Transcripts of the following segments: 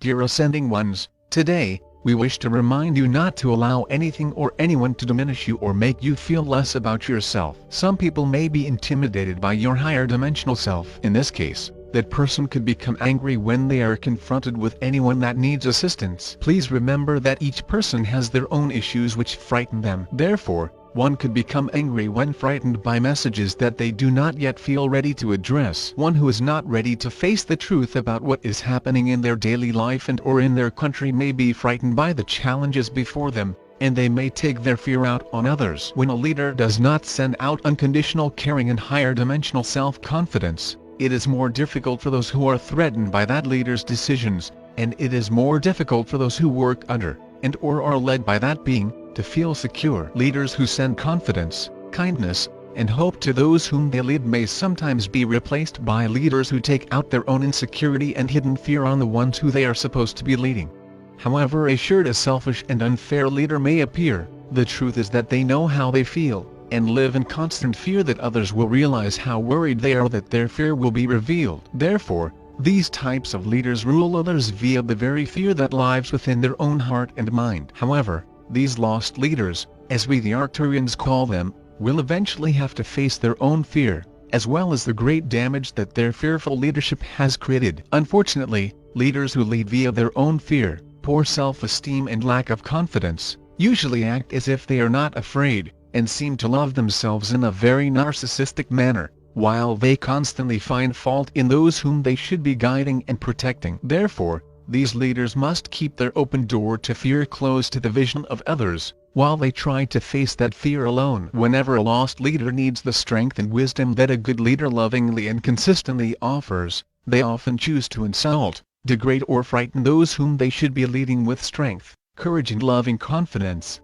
Dear Ascending Ones, today, we wish to remind you not to allow anything or anyone to diminish you or make you feel less about yourself. Some people may be intimidated by your higher dimensional self. In this case, that person could become angry when they are confronted with anyone that needs assistance. Please remember that each person has their own issues which frighten them. Therefore, one could become angry when frightened by messages that they do not yet feel ready to address. One who is not ready to face the truth about what is happening in their daily life and or in their country may be frightened by the challenges before them, and they may take their fear out on others. When a leader does not send out unconditional caring and higher dimensional self-confidence, it is more difficult for those who are threatened by that leader's decisions, and it is more difficult for those who work under, and or are led by that being, to feel secure. Leaders who send confidence, kindness, and hope to those whom they lead may sometimes be replaced by leaders who take out their own insecurity and hidden fear on the ones who they are supposed to be leading. However assured a selfish and unfair leader may appear, the truth is that they know how they feel, and live in constant fear that others will realize how worried they are that their fear will be revealed. Therefore, these types of leaders rule others via the very fear that lies within their own heart and mind. However, these lost leaders, as we the Arcturians call them, will eventually have to face their own fear, as well as the great damage that their fearful leadership has created. Unfortunately, leaders who lead via their own fear, poor self-esteem and lack of confidence, usually act as if they are not afraid, and seem to love themselves in a very narcissistic manner, while they constantly find fault in those whom they should be guiding and protecting. Therefore, these leaders must keep their open door to fear closed to the vision of others, while they try to face that fear alone. Whenever a lost leader needs the strength and wisdom that a good leader lovingly and consistently offers, they often choose to insult, degrade or frighten those whom they should be leading with strength, courage and loving confidence.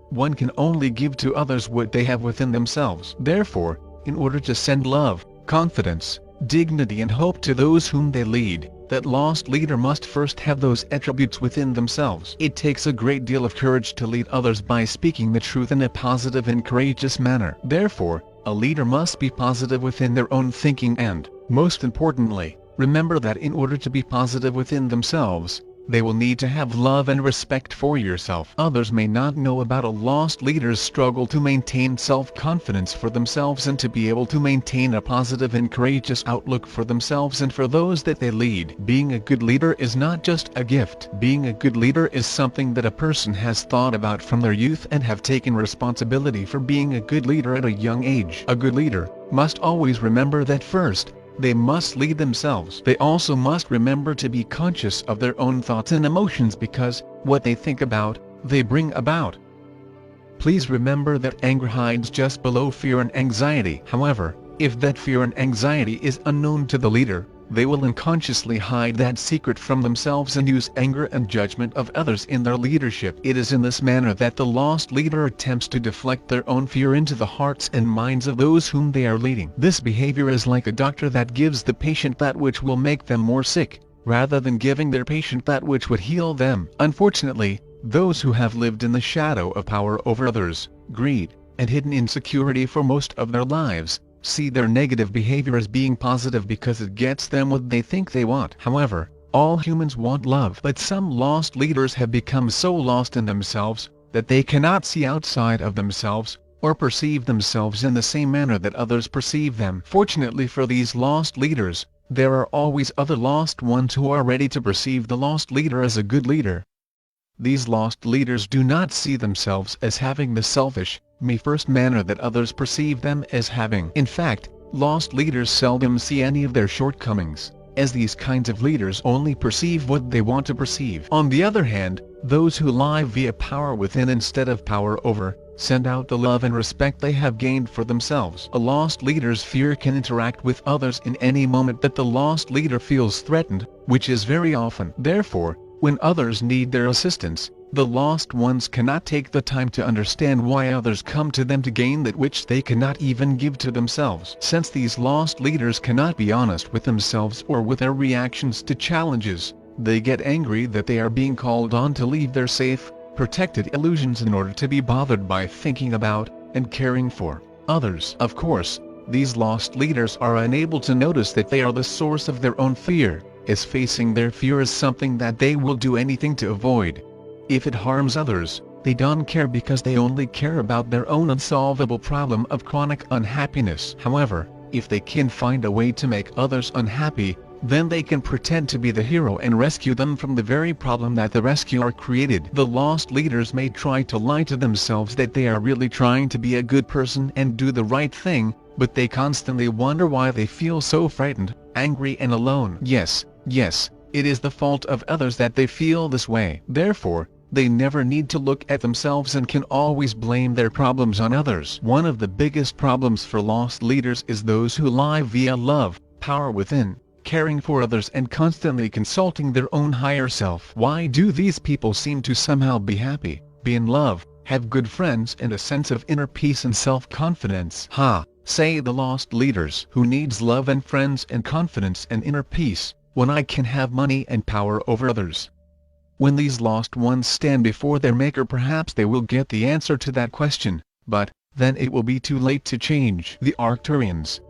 One can only give to others what they have within themselves. Therefore, in order to send love, confidence, dignity and hope to those whom they lead, that lost leader must first have those attributes within themselves. It takes a great deal of courage to lead others by speaking the truth in a positive and courageous manner. Therefore, a leader must be positive within their own thinking and, most importantly, remember that in order to be positive within themselves, they will need to have love and respect for yourself. Others may not know about a lost leader's struggle to maintain self-confidence for themselves and to be able to maintain a positive and courageous outlook for themselves and for those that they lead. Being a good leader is not just a gift. Being a good leader is something that a person has thought about from their youth and have taken responsibility for being a good leader at a young age. A good leader must always remember that first, they must lead themselves. They also must remember to be conscious of their own thoughts and emotions because, what they think about, they bring about. Please remember that anger hides just below fear and anxiety. However, if that fear and anxiety is unknown to the leader, they will unconsciously hide that secret from themselves and use anger and judgment of others in their leadership. It is in this manner that the lost leader attempts to deflect their own fear into the hearts and minds of those whom they are leading. This behavior is like a doctor that gives the patient that which will make them more sick, rather than giving their patient that which would heal them. Unfortunately, those who have lived in the shadow of power over others, greed, and hidden insecurity for most of their lives, see their negative behavior as being positive because it gets them what they think they want. However, all humans want love, but some lost leaders have become so lost in themselves that they cannot see outside of themselves or perceive themselves in the same manner that others perceive them. Fortunately for these lost leaders, there are always other lost ones who are ready to perceive the lost leader as a good leader. These lost leaders do not see themselves as having the selfish, me-first manner that others perceive them as having. In fact, lost leaders seldom see any of their shortcomings, as these kinds of leaders only perceive what they want to perceive. On the other hand, those who lie via power within instead of power over, send out the love and respect they have gained for themselves. A lost leader's fear can interact with others in any moment that the lost leader feels threatened, which is very often. Therefore, when others need their assistance, the lost ones cannot take the time to understand why others come to them to gain that which they cannot even give to themselves. Since these lost leaders cannot be honest with themselves or with their reactions to challenges, they get angry that they are being called on to leave their safe, protected illusions in order to be bothered by thinking about, and caring for, others. Of course, these lost leaders are unable to notice that they are the source of their own fear, as facing their fear as something that they will do anything to avoid. If it harms others, they don't care because they only care about their own unsolvable problem of chronic unhappiness. However, if they can find a way to make others unhappy, then they can pretend to be the hero and rescue them from the very problem that the rescuer created. The lost leaders may try to lie to themselves that they are really trying to be a good person and do the right thing, but they constantly wonder why they feel so frightened, angry and alone. Yes, it is the fault of others that they feel this way. Therefore, they never need to look at themselves and can always blame their problems on others. One of the biggest problems for lost leaders is those who lie via love, power within, caring for others and constantly consulting their own higher self. Why do these people seem to somehow be happy, be in love, have good friends and a sense of inner peace and self-confidence? Say the lost leaders. Who needs love and friends and confidence and inner peace, when I can have money and power over others? When these lost ones stand before their Maker, perhaps they will get the answer to that question, but then it will be too late to change. The Arcturians.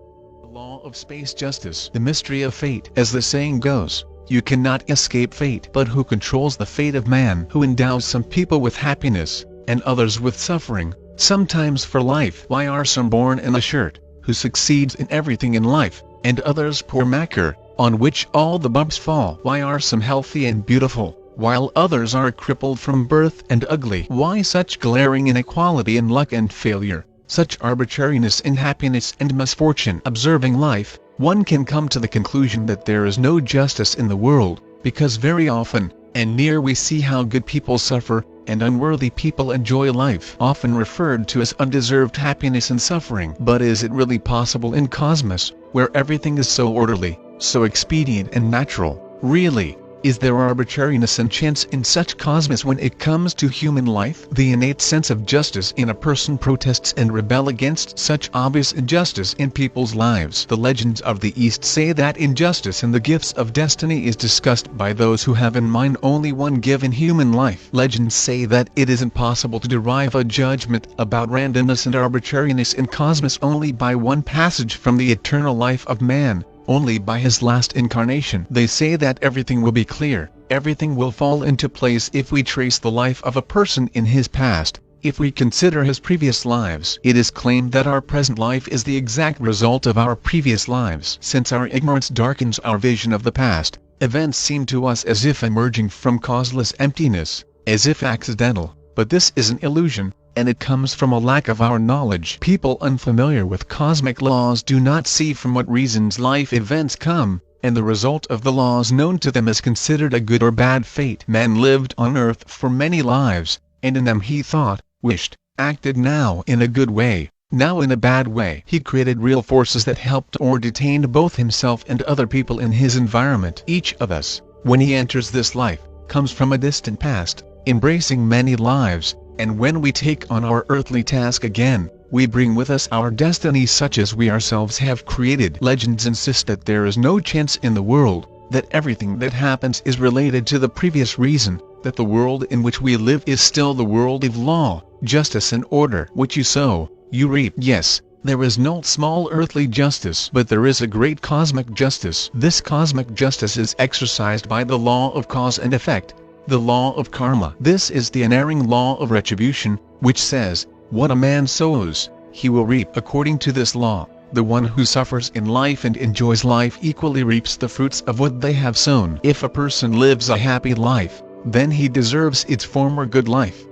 The law of space justice. The mystery of fate. As the saying goes, you cannot escape fate. But who controls the fate of man? Who endows some people with happiness, and others with suffering, sometimes for life? Why are some born in a shirt, who succeeds in everything in life, and others poor maker, on which all the bumps fall? Why are some healthy and beautiful, while others are crippled from birth and ugly? Why such glaring inequality in luck and failure, such arbitrariness in happiness and misfortune? Observing life, one can come to the conclusion that there is no justice in the world, because very often and near we see how good people suffer, and unworthy people enjoy life, often referred to as undeserved happiness and suffering. But is it really possible in cosmos, where everything is so orderly, so expedient and natural? Really, is there arbitrariness and chance in such cosmos when it comes to human life? The innate sense of justice in a person protests and rebel against such obvious injustice in people's lives. The legends of the East say that injustice in the gifts of destiny is discussed by those who have in mind only one given human life. Legends say that it is impossible to derive a judgment about randomness and arbitrariness in cosmos only by one passage from the eternal life of man, only by his last incarnation. They say that everything will be clear, everything will fall into place if we trace the life of a person in his past, if we consider his previous lives. It is claimed that our present life is the exact result of our previous lives. Since our ignorance darkens our vision of the past, events seem to us as if emerging from causeless emptiness, as if accidental, but this is an illusion, and it comes from a lack of our knowledge. People unfamiliar with cosmic laws do not see from what reasons life events come, and the result of the laws known to them is considered a good or bad fate. Man lived on earth for many lives, and in them he thought, wished, acted now in a good way, now in a bad way. He created real forces that helped or detained both himself and other people in his environment. Each of us, when he enters this life, comes from a distant past, embracing many lives, and when we take on our earthly task again, we bring with us our destiny such as we ourselves have created. Legends insist that there is no chance in the world, that everything that happens is related to the previous reason, that the world in which we live is still the world of law, justice and order. What you sow, you reap. Yes, there is no small earthly justice, but there is a great cosmic justice. This cosmic justice is exercised by the law of cause and effect, the law of karma. This is the unerring law of retribution, which says, what a man sows, he will reap. According to this law, the one who suffers in life and enjoys life equally reaps the fruits of what they have sown. If a person lives a happy life, then he deserves its former good life.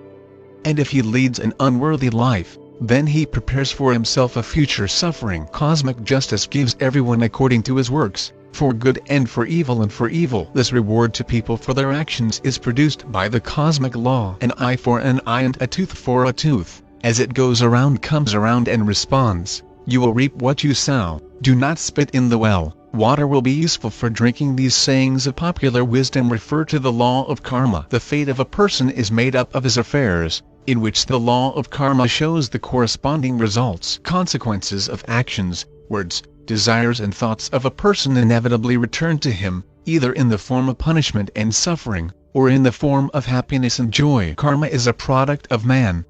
And if he leads an unworthy life, then he prepares for himself a future suffering. Cosmic justice gives everyone according to his works, for good and for evil and for evil. This reward to people for their actions is produced by the cosmic law. An eye for an eye and a tooth for a tooth. As it goes around comes around and responds. You will reap what you sow. Do not spit in the well. Water will be useful for drinking. These sayings of popular wisdom refer to the law of karma. The fate of a person is made up of his affairs, in which the law of karma shows the corresponding results. Consequences of actions, words, desires and thoughts of a person inevitably return to him, either in the form of punishment and suffering, or in the form of happiness and joy. Karma is a product of man.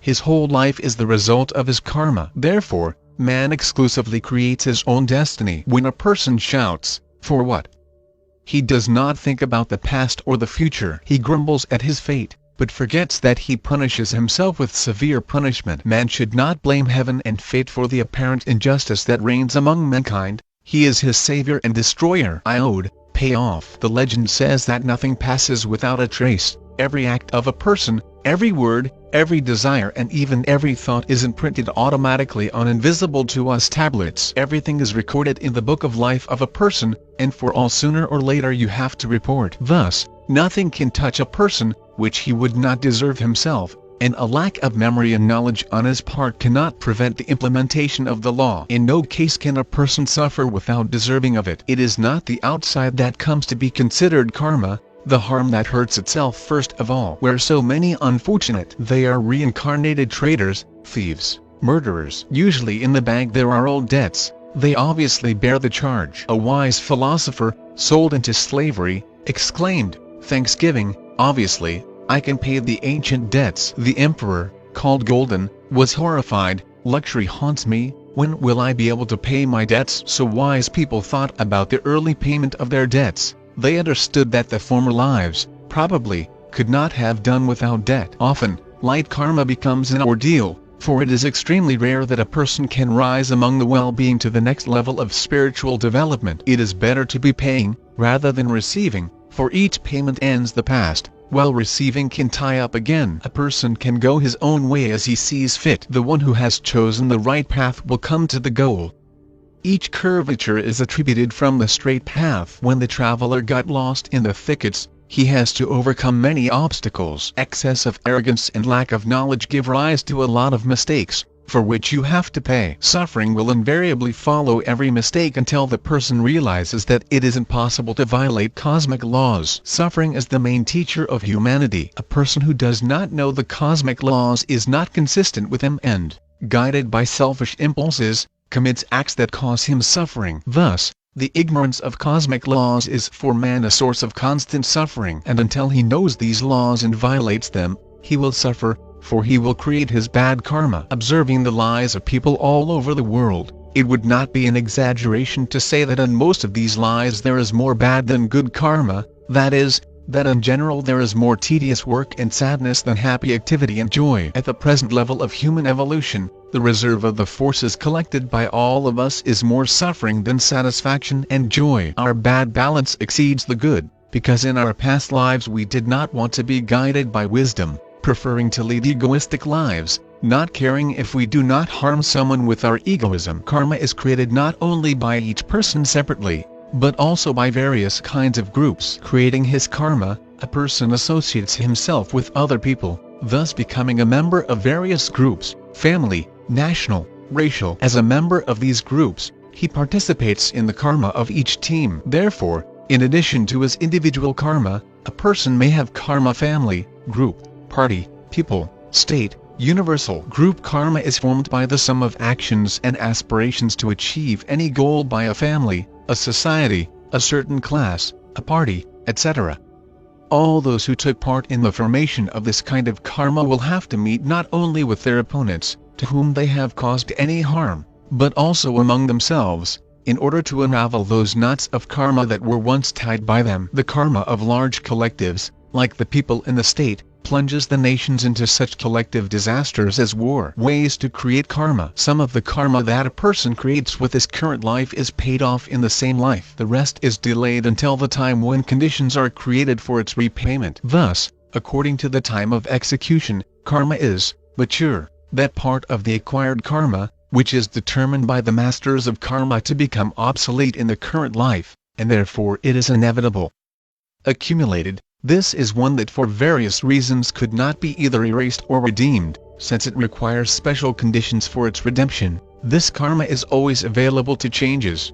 His whole life is the result of his karma. Therefore, man exclusively creates his own destiny. When a person shouts, for what? He does not think about the past or the future. He grumbles at his fate, but forgets that he punishes himself with severe punishment. Man should not blame heaven and fate for the apparent injustice that reigns among mankind. He is his savior and destroyer. Iode, pay off. The legend says that nothing passes without a trace. Every act of a person, every word, every desire and even every thought is imprinted automatically on invisible to us tablets. Everything is recorded in the book of life of a person, and for all sooner or later you have to report. Thus, nothing can touch a person, which he would not deserve himself, and a lack of memory and knowledge on his part cannot prevent the implementation of the law. In no case can a person suffer without deserving of it. It is not the outside that comes to be considered karma, the harm that hurts itself first of all. Where so many unfortunate, they are reincarnated traitors, thieves, murderers. Usually in the bank there are old debts, they obviously bear the charge. A wise philosopher, sold into slavery, exclaimed, "Thanksgiving, obviously, I can pay the ancient debts." The emperor, called Golden, was horrified, "Luxury haunts me, when will I be able to pay my debts?" So wise people thought about the early payment of their debts. They understood that the former lives, probably, could not have done without debt. Often, light karma becomes an ordeal, for it is extremely rare that a person can rise among the well-being to the next level of spiritual development. It is better to be paying, rather than receiving, for each payment ends the past, while receiving can tie up again. A person can go his own way as he sees fit. The one who has chosen the right path will come to the goal. Each curvature is attributed from the straight path. When the traveler got lost in the thickets, he has to overcome many obstacles. Excess of arrogance and lack of knowledge give rise to a lot of mistakes, for which you have to pay. Suffering will invariably follow every mistake until the person realizes that it is impossible to violate cosmic laws. Suffering is the main teacher of humanity. A person who does not know the cosmic laws is not consistent with them and, guided by selfish impulses, commits acts that cause him suffering. Thus, the ignorance of cosmic laws is for man a source of constant suffering. And until he knows these laws and violates them, he will suffer, for he will create his bad karma. Observing the lives of people all over the world, it would not be an exaggeration to say that in most of these lives there is more bad than good karma, that is, that in general there is more tedious work and sadness than happy activity and joy. At the present level of human evolution, the reserve of the forces collected by all of us is more suffering than satisfaction and joy. Our bad balance exceeds the good, because in our past lives we did not want to be guided by wisdom, preferring to lead egoistic lives, not caring if we do not harm someone with our egoism. Karma is created not only by each person separately, but also by various kinds of groups. Creating his karma, a person associates himself with other people, thus becoming a member of various groups, family, national, racial. As a member of these groups, he participates in the karma of each team. Therefore, in addition to his individual karma, a person may have karma family, group, party, people, state. Universal group karma is formed by the sum of actions and aspirations to achieve any goal by a family, a society, a certain class, a party, etc. All those who took part in the formation of this kind of karma will have to meet not only with their opponents, to whom they have caused any harm, but also among themselves, in order to unravel those knots of karma that were once tied by them. The karma of large collectives, like the people in the state, plunges the nations into such collective disasters as war. Ways to create karma. Some of the karma that a person creates with his current life is paid off in the same life. The rest is delayed until the time when conditions are created for its repayment. Thus, according to the time of execution, karma is mature, that part of the acquired karma, which is determined by the masters of karma to become obsolete in the current life, and therefore it is inevitable. Accumulated. This is one that for various reasons could not be either erased or redeemed, since it requires special conditions for its redemption. This karma is always available to changes.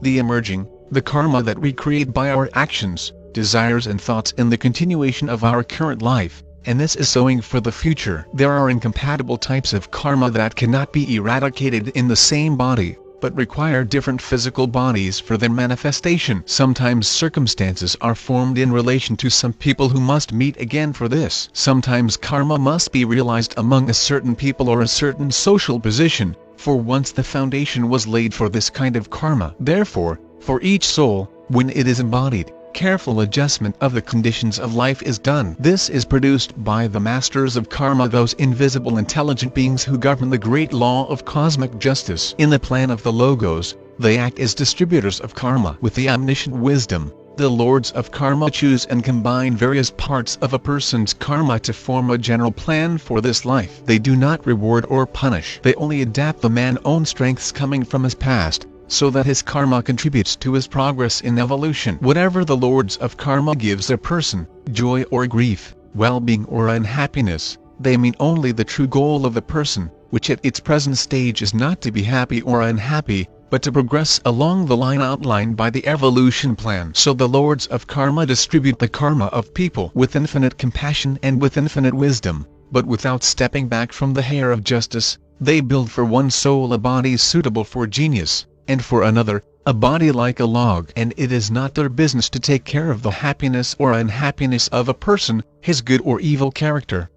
The emerging, the karma that we create by our actions, desires and thoughts in the continuation of our current life, and this is sowing for the future. There are incompatible types of karma that cannot be eradicated in the same body, but require different physical bodies for their manifestation. Sometimes circumstances are formed in relation to some people who must meet again for this. Sometimes karma must be realized among a certain people or a certain social position, for once the foundation was laid for this kind of karma. Therefore, for each soul, when it is embodied, careful adjustment of the conditions of life is done. This is produced by the masters of karma, those invisible intelligent beings who govern the great law of cosmic justice. In the plan of the Logos, they act as distributors of karma. With the omniscient wisdom, the lords of karma choose and combine various parts of a person's karma to form a general plan for this life. They do not reward or punish. They only adapt the man's own strengths coming from his past, so that his karma contributes to his progress in evolution. Whatever the lords of karma gives a person, joy or grief, well-being or unhappiness, they mean only the true goal of the person, which at its present stage is not to be happy or unhappy, but to progress along the line outlined by the evolution plan. So the lords of karma distribute the karma of people with infinite compassion and with infinite wisdom, but without stepping back from the hair of justice. They build for one soul a body suitable for genius, and for another, a body like a log. And it is not their business to take care of the happiness or unhappiness of a person, his good or evil character.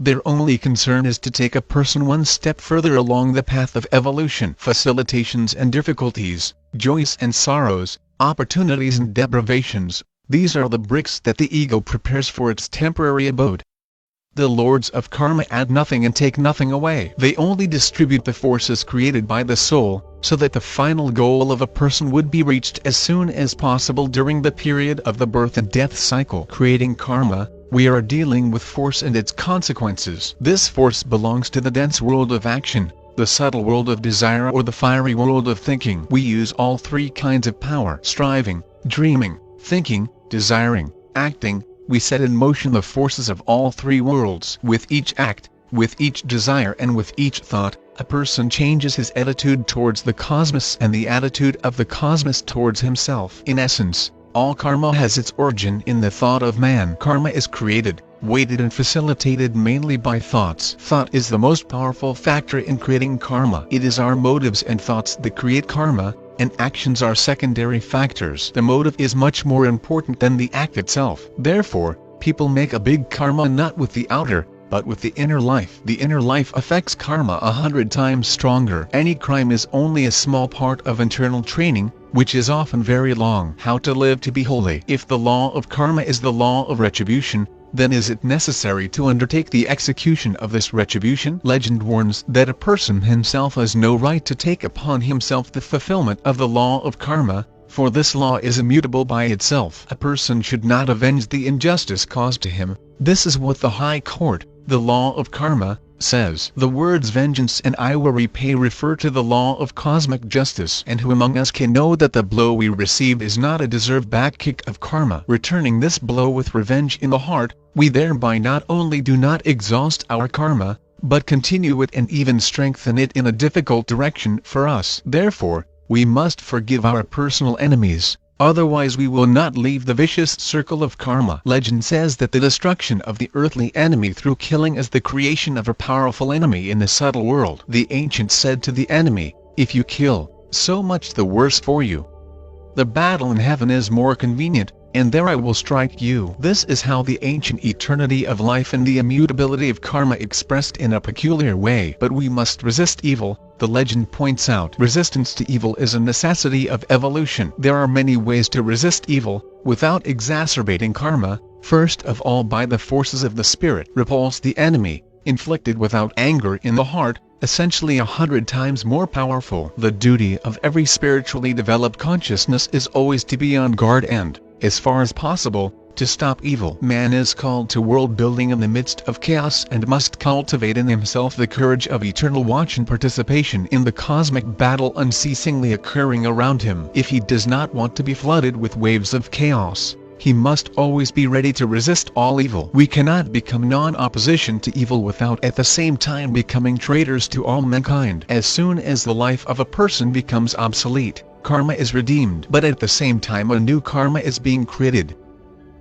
Their only concern is to take a person one step further along the path of evolution. Facilitations and difficulties, joys and sorrows, opportunities and deprivations, these are the bricks that the ego prepares for its temporary abode. The lords of karma add nothing and take nothing away. They only distribute the forces created by the soul, so that the final goal of a person would be reached as soon as possible during the period of the birth and death cycle. Creating karma, we are dealing with force and its consequences. This force belongs to the dense world of action, the subtle world of desire, or the fiery world of thinking. We use all three kinds of power: striving, dreaming, thinking, desiring, acting. We set in motion the forces of all three worlds. With each act, with each desire and with each thought, a person changes his attitude towards the cosmos and the attitude of the cosmos towards himself. In essence, all karma has its origin in the thought of man. Karma is created, weighted and facilitated mainly by thoughts. Thought is the most powerful factor in creating karma. It is our motives and thoughts that create karma, and actions are secondary factors. The motive is much more important than the act itself. Therefore, people make a big karma not with the outer, but with the inner life. The inner life affects karma 100 times stronger. Any crime is only a small part of internal training, which is often very long. How to live to be holy. If the law of karma is the law of retribution, then is it necessary to undertake the execution of this retribution? Legend warns that a person himself has no right to take upon himself the fulfillment of the law of karma, for this law is immutable by itself. A person should not avenge the injustice caused to him. This is what the High Court, the law of karma, says. The words vengeance and I will repay refer to the law of cosmic justice. And who among us can know that the blow we receive is not a deserved back kick of karma? Returning this blow with revenge in the heart, we thereby not only do not exhaust our karma, but continue it and even strengthen it in a difficult direction for us. Therefore, we must forgive our personal enemies, otherwise we will not leave the vicious circle of karma. Legend says that the destruction of the earthly enemy through killing is the creation of a powerful enemy in the subtle world. The ancients said to the enemy, "If you kill, so much the worse for you. The battle in heaven is more convenient, and there I will strike you." This is how the ancient eternity of life and the immutability of karma expressed in a peculiar way. But we must resist evil, the legend points out. Resistance to evil is a necessity of evolution. There are many ways to resist evil, without exacerbating karma. First of all, by the forces of the spirit. Repulse the enemy, inflicted without anger in the heart, essentially 100 times more powerful. The duty of every spiritually developed consciousness is always to be on guard and, as far as possible, to stop evil. Man is called to world building in the midst of chaos and must cultivate in himself the courage of eternal watch and participation in the cosmic battle unceasingly occurring around him. If he does not want to be flooded with waves of chaos, he must always be ready to resist all evil. We cannot become non-opposition to evil without at the same time becoming traitors to all mankind. As soon as the life of a person becomes obsolete, karma is redeemed, but at the same time a new karma is being created.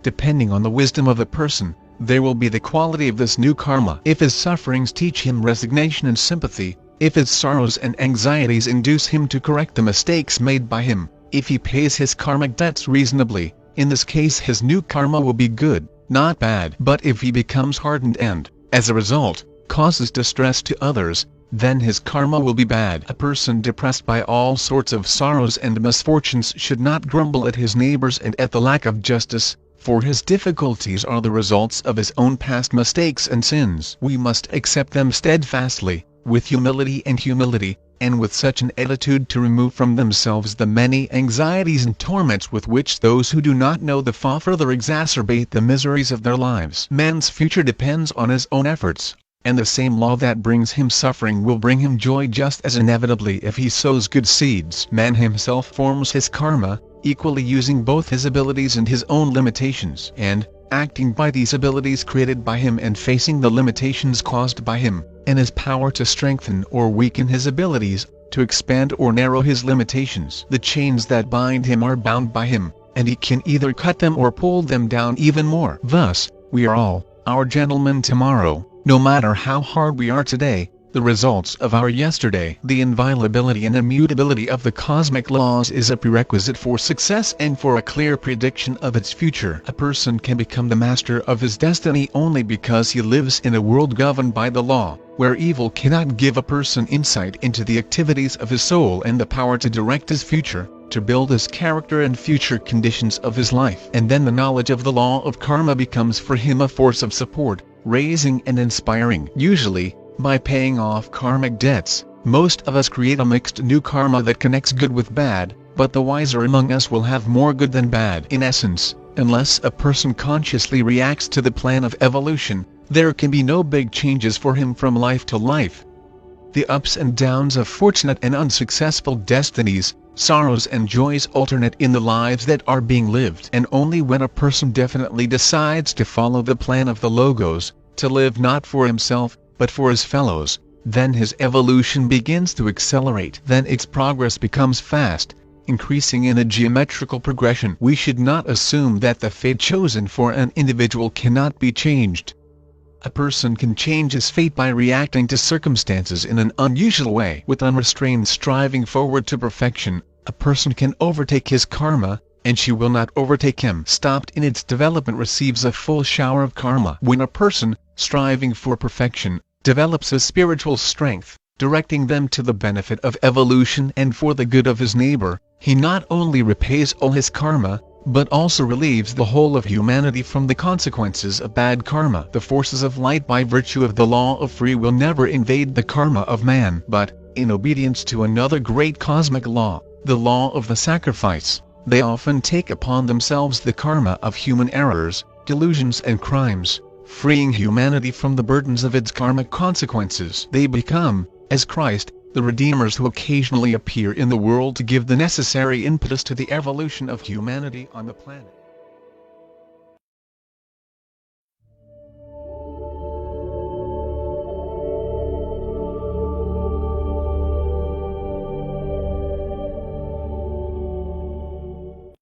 Depending on the wisdom of the person, there will be the quality of this new karma. If his sufferings teach him resignation and sympathy, if his sorrows and anxieties induce him to correct the mistakes made by him, if he pays his karmic debts reasonably, in this case his new karma will be good, not bad. But if he becomes hardened and, as a result, causes distress to others, then his karma will be bad. A person depressed by all sorts of sorrows and misfortunes should not grumble at his neighbors and at the lack of justice, for his difficulties are the results of his own past mistakes and sins. We must accept them steadfastly, with humility, and with such an attitude to remove from themselves the many anxieties and torments with which those who do not know the Fa further exacerbate the miseries of their lives. Man's future depends on his own efforts, and the same law that brings him suffering will bring him joy just as inevitably if he sows good seeds. Man himself forms his karma, equally using both his abilities and his own limitations, and, acting by these abilities created by him and facing the limitations caused by him, and his power to strengthen or weaken his abilities, to expand or narrow his limitations. The chains that bind him are bound by him, and he can either cut them or pull them down even more. Thus, we are all our gentlemen tomorrow, no matter how hard we are today, the results of our yesterday. The inviolability and immutability of the cosmic laws is a prerequisite for success and for a clear prediction of its future. A person can become the master of his destiny only because he lives in a world governed by the law, where evil cannot give a person insight into the activities of his soul and the power to direct his future, to build his character and future conditions of his life. And then the knowledge of the law of karma becomes for him a force of support, raising and inspiring. Usually, by paying off karmic debts, most of us create a mixed new karma that connects good with bad, but the wiser among us will have more good than bad. In essence, unless a person consciously reacts to the plan of evolution, there can be no big changes for him from life to life. The ups and downs of fortunate and unsuccessful destinies, sorrows and joys alternate in the lives that are being lived. And only when a person definitely decides to follow the plan of the Logos, to live not for himself, but for his fellows, then his evolution begins to accelerate. Then its progress becomes fast, increasing in a geometrical progression. We should not assume that the fate chosen for an individual cannot be changed. A person can change his fate by reacting to circumstances in an unusual way. With unrestrained striving forward to perfection, a person can overtake his karma, and she will not overtake him. Stopped in its development receives a full shower of karma. When a person, striving for perfection, develops a spiritual strength, directing them to the benefit of evolution and for the good of his neighbor, he not only repays all his karma, but also relieves the whole of humanity from the consequences of bad karma. The forces of light by virtue of the law of free will never invade the karma of man, but, in obedience to another great cosmic law, the law of the sacrifice, they often take upon themselves the karma of human errors, delusions and crimes, freeing humanity from the burdens of its karmic consequences. They become, as Christ, the Redeemers who occasionally appear in the world to give the necessary impetus to the evolution of humanity on the planet.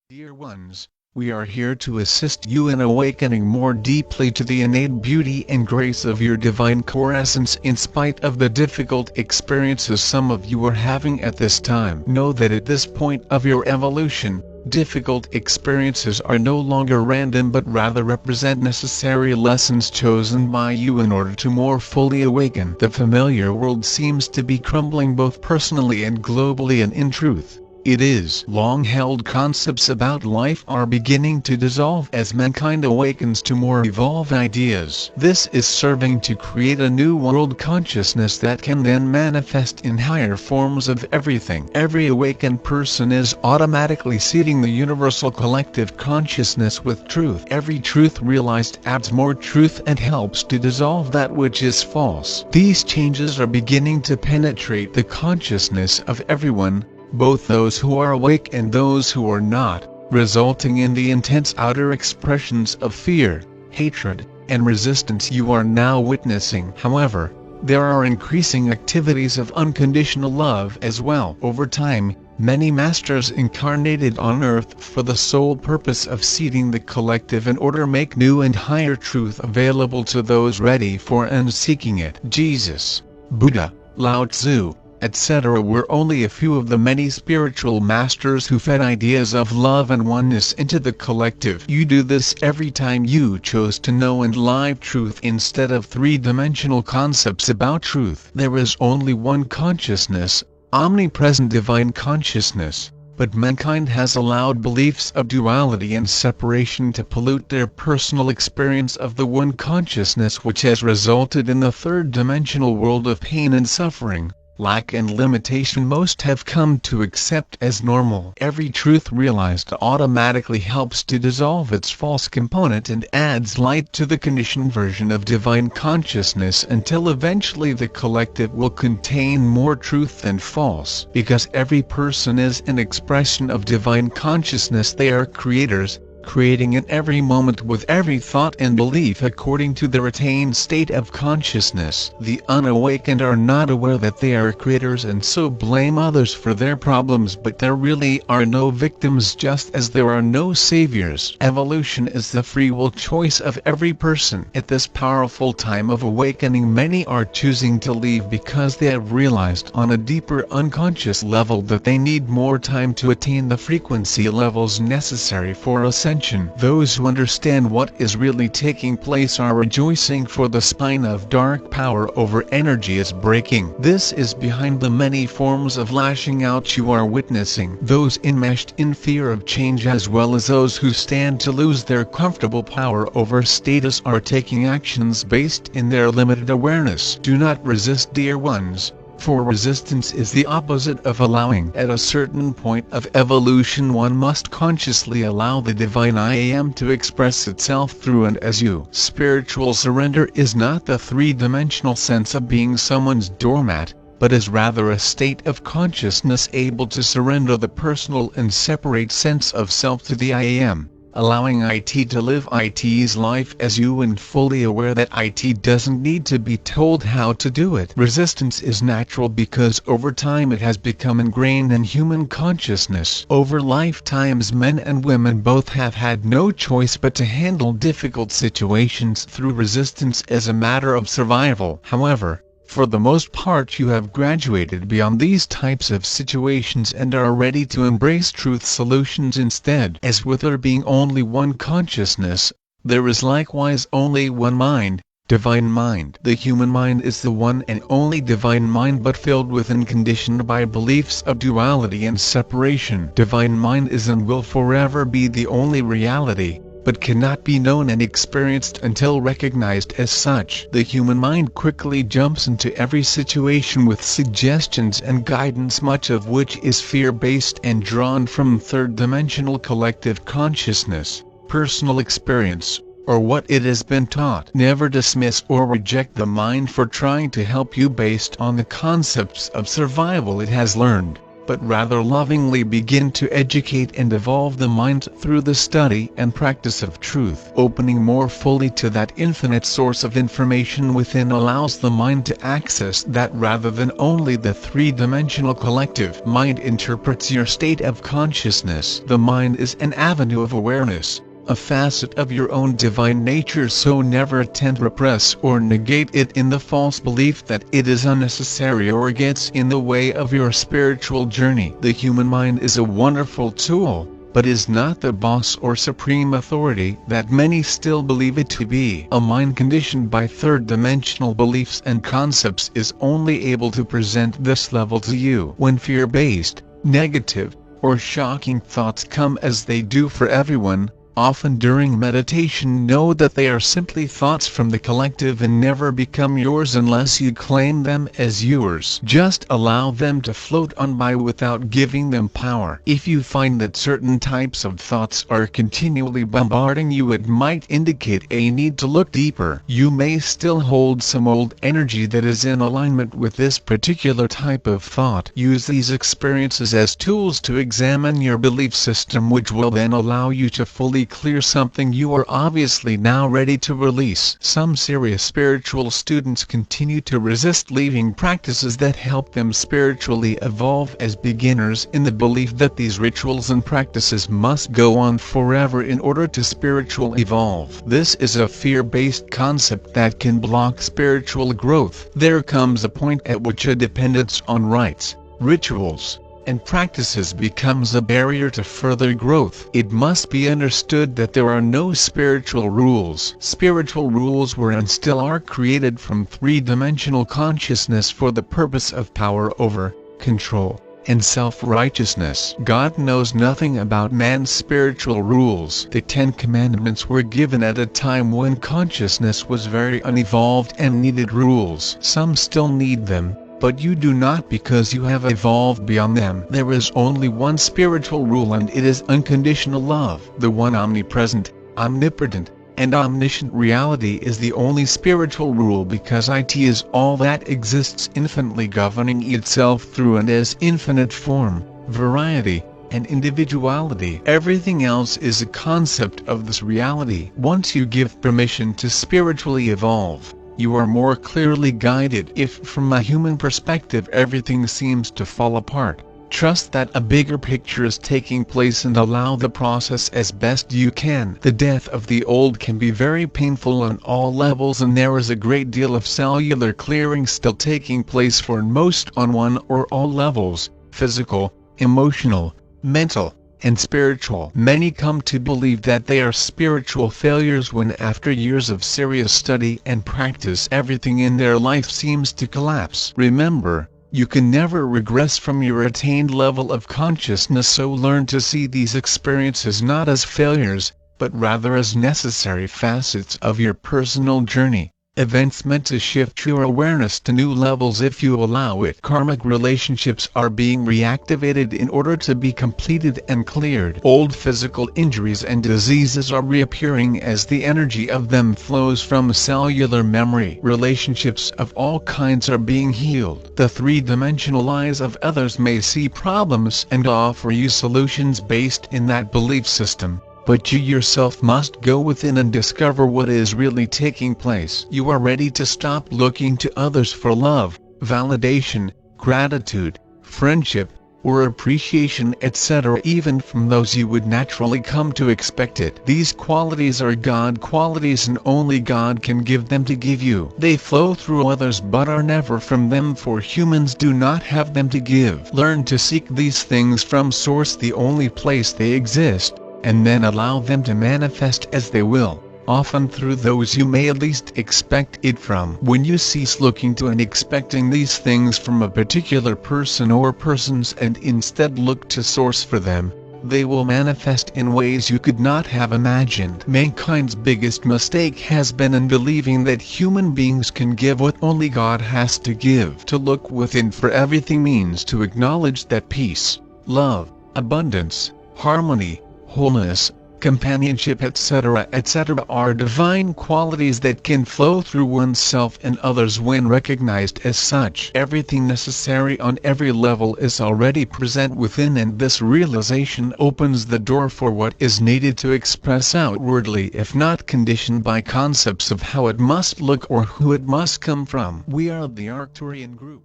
Dear ones, we are here to assist you in awakening more deeply to the innate beauty and grace of your divine core essence in spite of the difficult experiences some of you are having at this time. Know that at this point of your evolution, difficult experiences are no longer random but rather represent necessary lessons chosen by you in order to more fully awaken. The familiar world seems to be crumbling both personally and globally, and in truth, it is. Long-held concepts about life are beginning to dissolve as mankind awakens to more evolved ideas. This is serving to create a new world consciousness that can then manifest in higher forms of everything. Every awakened person is automatically seeding the universal collective consciousness with truth. Every truth realized adds more truth and helps to dissolve that which is false. These changes are beginning to penetrate the consciousness of everyone, both those who are awake and those who are not, resulting in the intense outer expressions of fear, hatred, and resistance you are now witnessing. However, there are increasing activities of unconditional love as well. Over time, many masters incarnated on earth for the sole purpose of seeding the collective in order to make new and higher truth available to those ready for and seeking it. Jesus, Buddha, Lao Tzu, etc. were only a few of the many spiritual masters who fed ideas of love and oneness into the collective. You do this every time you chose to know and live truth instead of three-dimensional concepts about truth. There is only one consciousness, omnipresent divine consciousness. But mankind has allowed beliefs of duality and separation to pollute their personal experience of the one consciousness, which has resulted in the third-dimensional world of pain and suffering, lack and limitation most have come to accept as normal. Every truth realized automatically helps to dissolve its false component and adds light to the conditioned version of divine consciousness until eventually the collective will contain more truth than false. Because every person is an expression of divine consciousness, they are creators, creating in every moment with every thought and belief according to their attained state of consciousness. The unawakened are not aware that they are creators and so blame others for their problems, but there really are no victims, just as there are no saviors. Evolution is the free will choice of every person. At this powerful time of awakening, many are choosing to leave because they have realized on a deeper unconscious level that they need more time to attain the frequency levels necessary for ascension. Those who understand what is really taking place are rejoicing, for the spine of dark power over energy is breaking. This is behind the many forms of lashing out you are witnessing. Those enmeshed in fear of change, as well as those who stand to lose their comfortable power over status, are taking actions based in their limited awareness. Do not resist, dear ones, for resistance is the opposite of allowing. At a certain point of evolution, one must consciously allow the divine I Am to express itself through and as you. Spiritual surrender is not the three-dimensional sense of being someone's doormat, but is rather a state of consciousness able to surrender the personal and separate sense of self to the I Am, allowing IT to live IT's life as you, and fully aware that IT doesn't need to be told how to do it. Resistance is natural because over time it has become ingrained in human consciousness. Over lifetimes, men and women both have had no choice but to handle difficult situations through resistance as a matter of survival. However, for the most part you have graduated beyond these types of situations and are ready to embrace truth solutions instead. As with there being only one consciousness, there is likewise only one mind, divine mind. The human mind is the one and only divine mind, but filled with and conditioned by beliefs of duality and separation. Divine mind is and will forever be the only reality, but cannot be known and experienced until recognized as such. The human mind quickly jumps into every situation with suggestions and guidance, much of which is fear-based and drawn from third-dimensional collective consciousness, personal experience, or what it has been taught. Never dismiss or reject the mind for trying to help you based on the concepts of survival it has learned, but rather lovingly begin to educate and evolve the mind through the study and practice of truth. Opening more fully to that infinite source of information within allows the mind to access that rather than only the three-dimensional collective. Mind interprets your state of consciousness. The mind is an avenue of awareness, a facet of your own divine nature, so never attempt to repress or negate it in the false belief that it is unnecessary or gets in the way of your spiritual journey. The human mind is a wonderful tool, but is not the boss or supreme authority that many still believe it to be. A mind conditioned by third-dimensional beliefs and concepts is only able to present this level to you. When fear-based, negative, or shocking thoughts come, as they do for everyone, often during meditation, know that they are simply thoughts from the collective and never become yours unless you claim them as yours. Just allow them to float on by without giving them power. If you find that certain types of thoughts are continually bombarding you, it might indicate a need to look deeper. You may still hold some old energy that is in alignment with this particular type of thought. Use these experiences as tools to examine your belief system, which will then allow you to fully clear something you are obviously now ready to release. Some serious spiritual students continue to resist leaving practices that help them spiritually evolve as beginners in the belief that these rituals and practices must go on forever in order to spiritually evolve. This is a fear-based concept that can block spiritual growth. There comes a point at which a dependence on rites, rituals, and practices becomes a barrier to further growth. It must be understood that there are no spiritual rules. Spiritual rules were and still are created from three-dimensional consciousness for the purpose of power over, control, and self-righteousness. God knows nothing about man's spiritual rules. The Ten Commandments were given at a time when consciousness was very unevolved and needed rules. Some still need them, but you do not, because you have evolved beyond them. There is only one spiritual rule, and it is unconditional love. The one omnipresent, omnipotent, and omniscient reality is the only spiritual rule, because it is all that exists infinitely, governing itself through and as infinite form, variety, and individuality. Everything else is a concept of this reality. Once you give permission to spiritually evolve, you are more clearly guided. If from a human perspective everything seems to fall apart, trust that a bigger picture is taking place and allow the process as best you can. The death of the old can be very painful on all levels, and there is a great deal of cellular clearing still taking place for most on one or all levels: physical, emotional, mental, and spiritual. Many come to believe that they are spiritual failures when, after years of serious study and practice, everything in their life seems to collapse. Remember, you can never regress from your attained level of consciousness, so learn to see these experiences not as failures, but rather as necessary facets of your personal journey. Events meant to shift your awareness to new levels if you allow it. Karmic relationships are being reactivated in order to be completed and cleared. Old physical injuries and diseases are reappearing as the energy of them flows from cellular memory. Relationships of all kinds are being healed. The three-dimensional eyes of others may see problems and offer you solutions based in that belief system, but you yourself must go within and discover what is really taking place. You are ready to stop looking to others for love, validation, gratitude, friendship, or appreciation, etc., even from those you would naturally come to expect it. These qualities are God qualities, and only God can give them to give you. They flow through others but are never from them, for humans do not have them to give. Learn to seek these things from Source, the only place they exist, and then allow them to manifest as they will, often through those you may least expect it from. When you cease looking to and expecting these things from a particular person or persons and instead look to Source for them, they will manifest in ways you could not have imagined. Mankind's biggest mistake has been in believing that human beings can give what only God has to give. To look within for everything means to acknowledge that peace, love, abundance, harmony, wholeness, companionship, etc., are divine qualities that can flow through oneself and others when recognized as such. Everything necessary on every level is already present within, and this realization opens the door for what is needed to express outwardly, if not conditioned by concepts of how it must look or who it must come from. We are the Arcturian group.